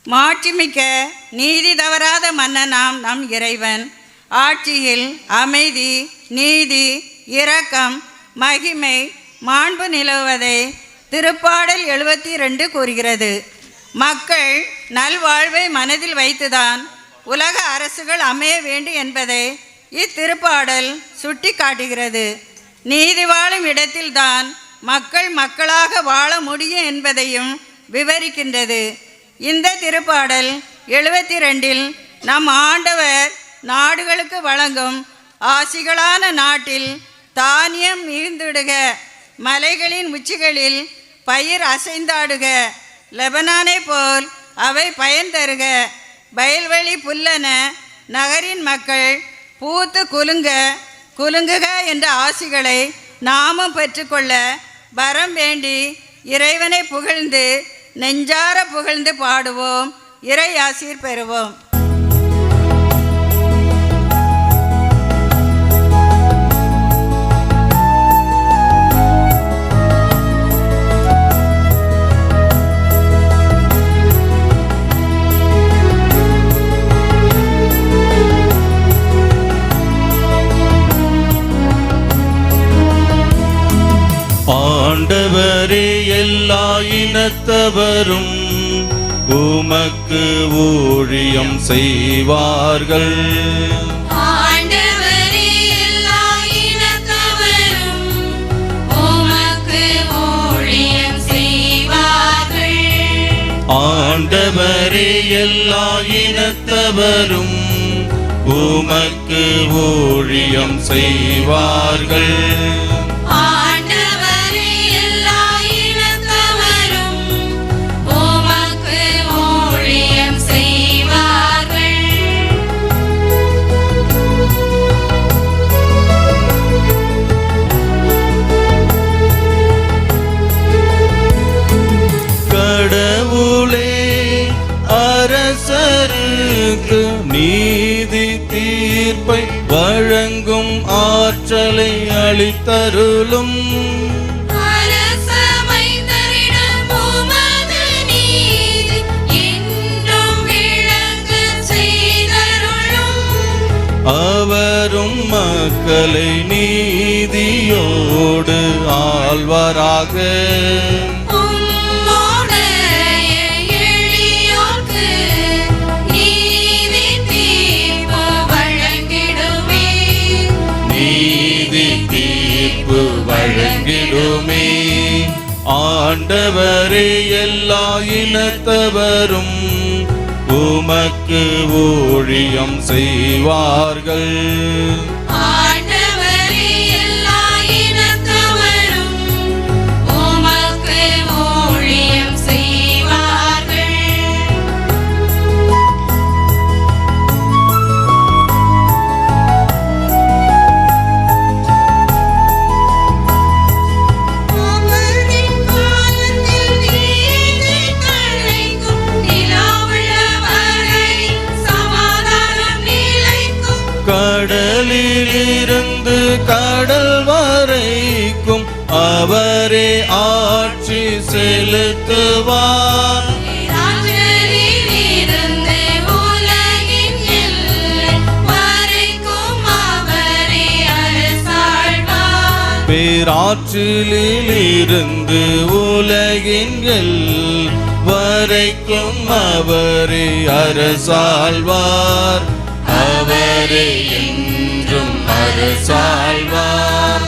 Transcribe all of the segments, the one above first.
மாட்சிமிக்க நீதி தவறாத மன்னனாம் நம் இறைவன். ஆட்சியில் அமைதி, நீதி, இரக்கம், மகிமை, மாண்பு நிலவுவதை திருப்பாடல் 72 கூறுகிறது. மக்கள் நல்வாழ்வை மனதில் வைத்துதான் உலக அரசுகள் அமைய வேண்டும் என்பதை இத்திருப்பாடல் சுட்டி காட்டுகிறது. நீதி வாழும் இடத்தில்தான் மக்கள் மக்களாக வாழ முடியும் என்பதையும் விவரிக்கின்றது. இந்த திருப்பாடல் 72 நம் ஆண்டவர் நாடுகளுக்கு வழங்கும் ஆசிகளான நாட்டில் தானியம் மிகுந்திடுக, மலைகளின் உச்சிகளில் பயிர் அசைந்தாடுக, லெபனானை போல் அவை பயன் தருக, வயல்வெளி புல்லன, நகரின் மக்கள் பூத்து குலுங்குக என்ற ஆசிகளை நாமும் பெற்றுக்கொள்ள வரம் வேண்டி இறைவனை புகழ்ந்து நெஞ்சார புகழ்ந்து பாடுவோம், இறை ஆசீர் பெறுவோம். ஆண்டவரே, எல்லா இனத்தவரும் உமக்கு ஊழியம் செய்வார்கள். ஆண்டவரே, எல்லா இனத்தவரும் உமக்கு ஊழியம் செய்வார்கள். ஆண்டவரே, எல்லா இனத்தவரும் உமக்கு ஊழியம் செய்வார்கள். நீதி தீர்ப்பை வழங்கும் ஆற்றலை அளித்தருளும். அவரும் மக்களை நீதியோடு ஆள்வாராக. வழங்கிடுமே. ஆண்டவரே, எல்லா இனத்தவரும் உமக்கு ஊழியம் செய்வார்கள். ஆண்டவரே, எல்லா இனத்தவரும் உமக்கு ஊழியம் செய்வார்கள். கடலிலிருந்து கடல் வரைக்கும் அவரே ஆட்சி செலுத்துவார். பேராற்றிலிருந்து உலகின் வரைக்கும் அவரே அரசாழ்வார். அவரே என்றும் அரசாழ்வார்.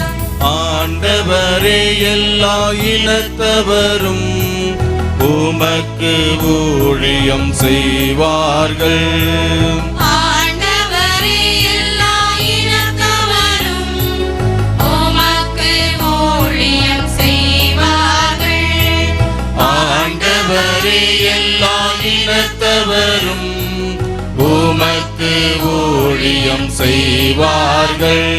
ஆண்டவரே, எல்லா இனத்தவரும் உமக்கு ஊழியம் செய்வார்கள். ஆண்டவரே, எல்லா இனத்தவரும் உமக்கு ஊழியம் செய்வார்கள். ஆண்டவரே, எல்லா இனத்தவரும் உமக்கு ஊழியம் செய்வார்கள்.